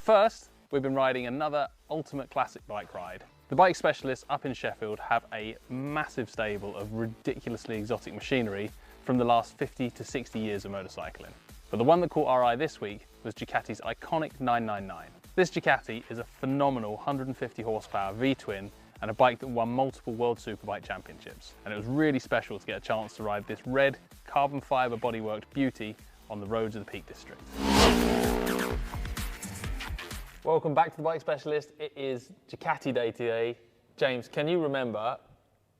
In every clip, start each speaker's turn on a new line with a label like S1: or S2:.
S1: first, we've been riding another ultimate classic bike ride. The bike specialists up in Sheffield have a massive stable of ridiculously exotic machinery from the last 50 to 60 years of motorcycling. But the one that caught our eye this week was Ducati's iconic 999. This Ducati is a phenomenal 150 horsepower V-twin and a bike that won multiple World Superbike Championships. And it was really special to get a chance to ride this red carbon fibre bodyworked beauty on the roads of the Peak District. Welcome back to the Bike Specialist. It is Ducati day today. James, can you remember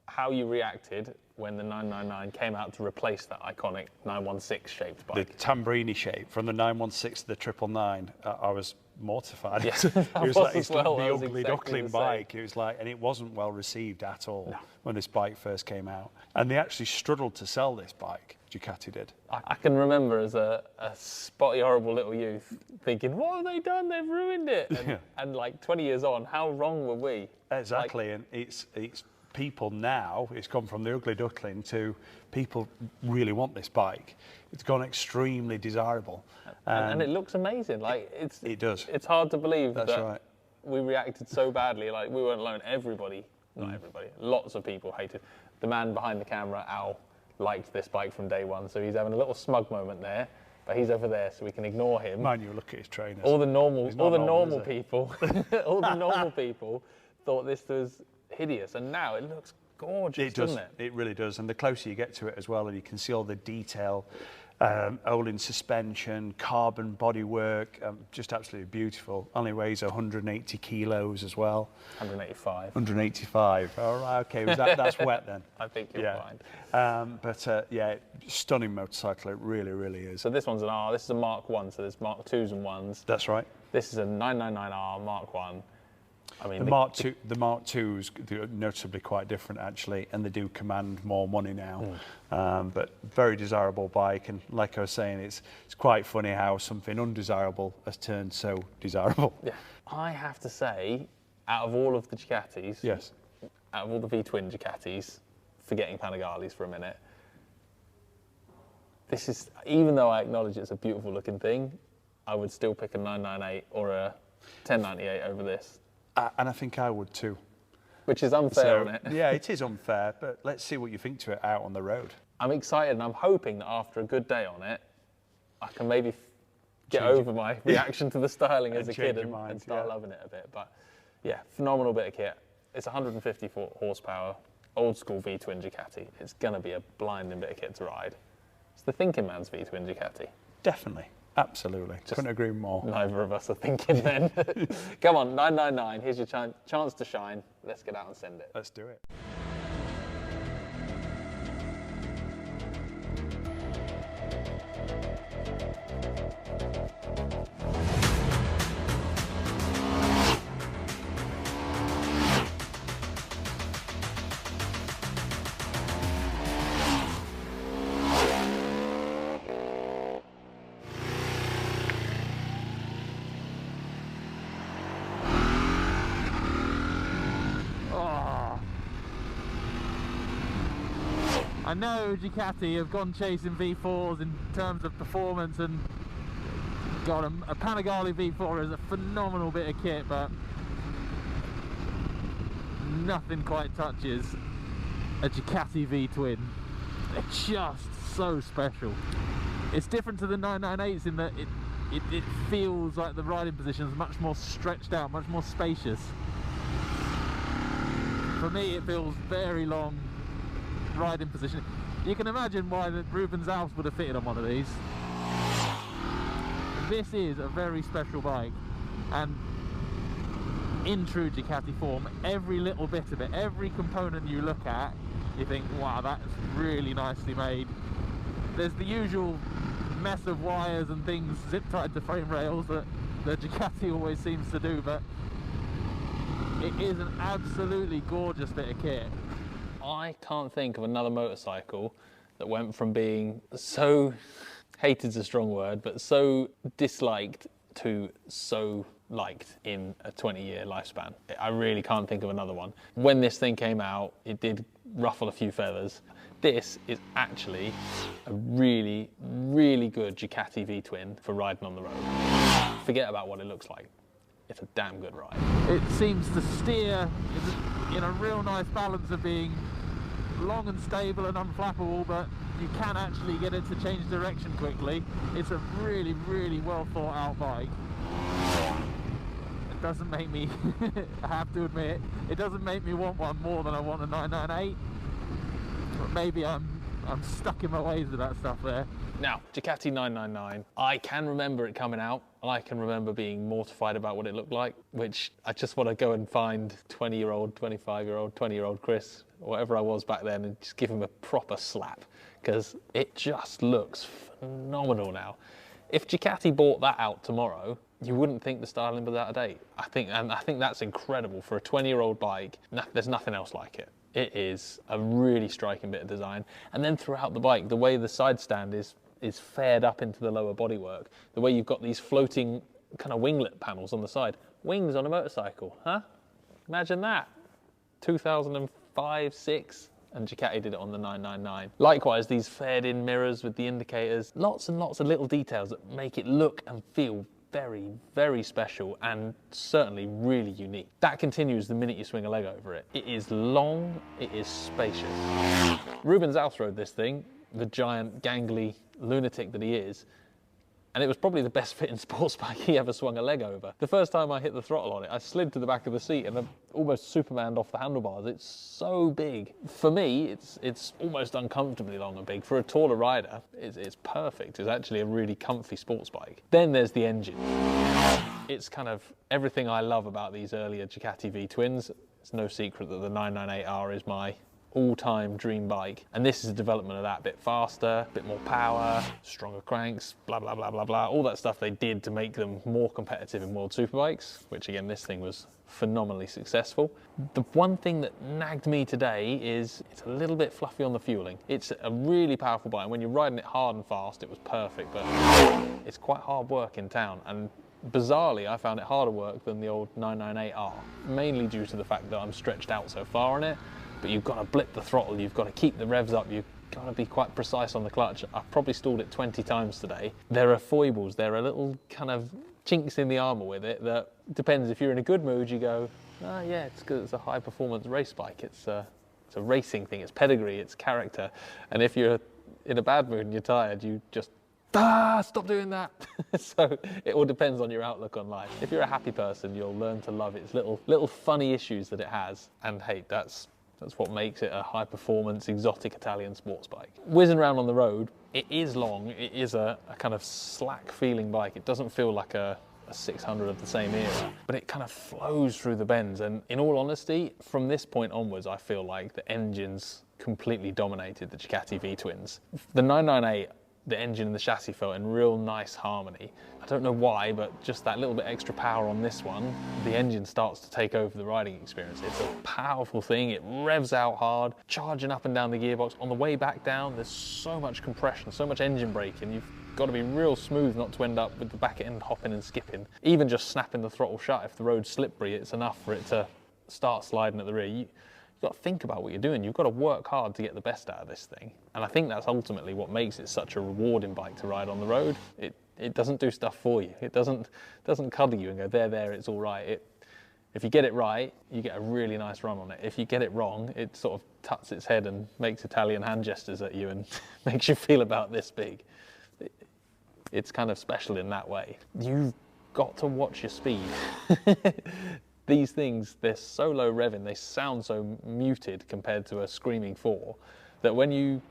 S1: how you reacted when the 999 came out to replace that iconic 916 shaped bike?
S2: The Tambrini shape from the 916 to the 999. I was mortified.
S1: Yes,
S2: it was like
S1: as well.
S2: the ugly duckling bike. It was like, and it wasn't well received at all when this bike first came out. And they actually struggled to sell this bike. Ducati did.
S1: I can remember as a spotty, horrible little youth thinking, what have they done? They've ruined it. And like 20 years on, how wrong were we?
S2: Exactly, and it's people now, it's gone from the ugly duckling to people really want this bike. It's gone extremely desirable.
S1: And it looks amazing. Like
S2: it does.
S1: It's hard to believe
S2: That's
S1: that
S2: right.
S1: we reacted so badly. Like we weren't alone. Everybody, not everybody, lots of people hated. The man behind the camera, Al, liked this bike from day one, so he's having a little smug moment there. But he's over there, so we can ignore him.
S2: Mind you, look at his trainers.
S1: All the normal people, all the normal people thought this was hideous, and now it looks gorgeous, doesn't it?
S2: It really does, and the closer you get to it as well, and you can see all the detail, Olin suspension, carbon bodywork, just absolutely beautiful. Only weighs 180 kilos as well.
S1: 185.
S2: 185. All right, okay, that's wet then.
S1: I think you're fine.
S2: But yeah, stunning motorcycle. It really, really is.
S1: So this one's an R. This is a Mark 1. So there's Mark 2s and 1s.
S2: That's right.
S1: This is a 999R Mark 1. I mean,
S2: the Mark IIs are noticeably quite different actually, and they do command more money now. But very desirable bike, and like I was saying, it's quite funny how something undesirable has turned so desirable.
S1: Yeah, I have to say, out of all of the Ducatis,
S2: yes,
S1: out of all the V-twin Ducatis, forgetting Panigales for a minute, this is, even though I acknowledge it's a beautiful looking thing, I would still pick a 998 or a 1098 over this.
S2: And I think I would too.
S1: Which is unfair, isn't it?
S2: Yeah, it is unfair, but let's see what you think to it out on the road.
S1: I'm excited, and I'm hoping that after a good day on it, I can maybe get over my reaction to the styling as a kid and start loving it a bit. But yeah, phenomenal bit of kit. It's 150 horsepower, old school V-twin Ducati. It's going to be a blinding bit of kit to ride. It's the thinking man's V-twin Ducati.
S2: Definitely. Absolutely. Couldn't agree more.
S1: Neither of us are thinking then. Come on, 999, here's your chance to shine. Let's get out and send it.
S2: Let's do it.
S3: I know Ducati have gone chasing V4s in terms of performance, and got a Panigale V4 is a phenomenal bit of kit, but nothing quite touches a Ducati V-twin. They're just so special. It's different to the 998s in that it feels like the riding position is much more stretched out, much more spacious. For me, it feels very long riding position. You can imagine why the Rubens Alps would have fitted on one of these. This is a very special bike, and in true Ducati form, every little bit of it, every component you look at, you think, wow, that's really nicely made. There's the usual mess of wires and things zip tied to frame rails that the Ducati always seems to do, but it is an absolutely gorgeous bit of kit.
S1: I can't think of another motorcycle that went from being so, hated's a strong word, but so disliked to so liked in a 20-year lifespan. I really can't think of another one. When this thing came out, it did ruffle a few feathers. This is actually a really, really good Ducati V-twin for riding on the road. Forget about what it looks like. it's a damn good ride.
S3: It seems to steer in a real nice balance of being long and stable and unflappable, but you can actually get it to change direction quickly. It's a really, really well thought out bike. It doesn't make me, I have to admit, it doesn't make me want one more than I want a 998. But maybe I'm stuck in my ways with that stuff there.
S1: Now, Ducati 999, I can remember it coming out, and I can remember being mortified about what it looked like, which I just want to go and find 20-year-old, 25-year-old, 20-year-old Chris, or whatever I was back then, and just give him a proper slap, because it just looks phenomenal now. If Ducati bought that out tomorrow, you wouldn't think the styling was out of date. I think that's incredible for a 20-year-old bike. There's nothing else like it. It is a really striking bit of design. And then throughout the bike, the way the side stand is fared up into the lower bodywork, the way you've got these floating kind of winglet panels on the side. Wings on a motorcycle, huh? Imagine that. 2005, 6, and Ducati did it on the 999. Likewise, these fared in mirrors with the indicators. Lots and lots of little details that make it look and feel very, very special and certainly really unique. That continues the minute you swing a leg over it. It is long, it is spacious. Ruben Zalth rode this thing, the giant gangly lunatic that he is, and it was probably the best fitting sports bike he ever swung a leg over. The first time I hit the throttle on it, I slid to the back of the seat and I almost Supermaned off the handlebars. It's so big. For me, it's almost uncomfortably long and big. For a taller rider, it's perfect. It's actually a really comfy sports bike. Then there's the engine. It's kind of everything I love about these earlier Ducati V-twins. It's no secret that the 998R is my all-time dream bike, and this is a development of that. A bit faster, a bit more power, stronger cranks, blah blah blah blah blah, all that stuff they did to make them more competitive in World Superbikes, which again this thing was phenomenally successful. The one thing that nagged me today is it's a little bit fluffy on the fueling. It's a really powerful bike, and when you're riding it hard and fast it was perfect, but it's quite hard work in town, and bizarrely I found it harder work than the old 998R, mainly due to the fact that I'm stretched out so far on it. But you've got to blip the throttle, you've got to keep the revs up, you've got to be quite precise on the clutch. I've probably stalled it 20 times today. There are foibles, there are little kind of chinks in the armour with it that depends. If you're in a good mood, you go, oh yeah, it's because it's a high performance race bike. It's a racing thing, it's pedigree, it's character. And if you're in a bad mood and you're tired, you just, stop doing that. So it all depends on your outlook on life. If you're a happy person, you'll learn to love its little funny issues that it has. And hey, that's what makes it a high-performance, exotic Italian sports bike. Whizzing around on the road, it is long. It is a kind of slack-feeling bike. It doesn't feel like a 600 of the same era, but it kind of flows through the bends. And in all honesty, from this point onwards, I feel like the engines completely dominated the Ducati V-twins. The 998, the engine and the chassis felt in real nice harmony. I don't know why, but just that little bit extra power on this one, the engine starts to take over the riding experience. It's a powerful thing, it revs out hard, charging up and down the gearbox. On the way back down, there's so much compression, so much engine braking. You've got to be real smooth not to end up with the back end hopping and skipping. Even just snapping the throttle shut, if the road's slippery, it's enough for it to start sliding at the rear. You've got to think about what you're doing. You've got to work hard to get the best out of this thing. And I think that's ultimately what makes it such a rewarding bike to ride on the road. It doesn't do stuff for you. It doesn't cuddle you and go, there, it's all right. If you get it right, you get a really nice run on it. If you get it wrong, it sort of tucks its head and makes Italian hand gestures at you and makes you feel about this big. It's kind of special in that way. You've got to watch your speed. These things, they're so low revving, they sound so muted compared to a screaming 4, that when you're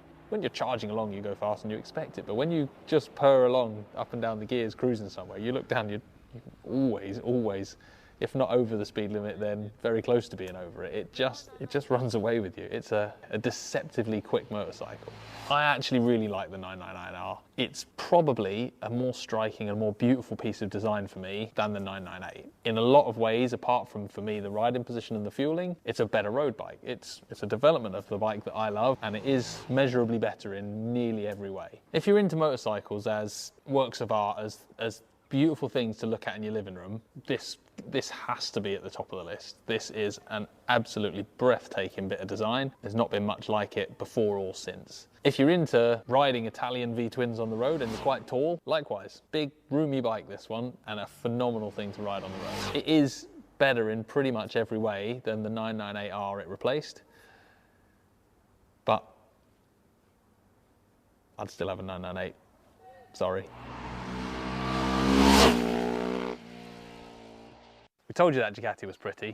S1: charging along, you go fast and you expect it. But when you just purr along up and down the gears, cruising somewhere, you look down, you always, if not over the speed limit, then very close to being over it. It just runs away with you. It's a deceptively quick motorcycle. I actually really like the 999R. It's probably a more striking and more beautiful piece of design for me than the 998. In a lot of ways, apart from, for me, the riding position and the fueling, it's a better road bike. It's a development of the bike that I love, and it is measurably better in nearly every way. If you're into motorcycles as works of art, as beautiful things to look at in your living room, this this has to be at the top of the list. This is an absolutely breathtaking bit of design. There's not been much like it before or since. If you're into riding Italian V-twins on the road and you're quite tall, likewise, big roomy bike this one, and a phenomenal thing to ride on the road. It is better in pretty much every way than the 998R it replaced, but I'd still have a 998, sorry. We told you that Ducati was pretty.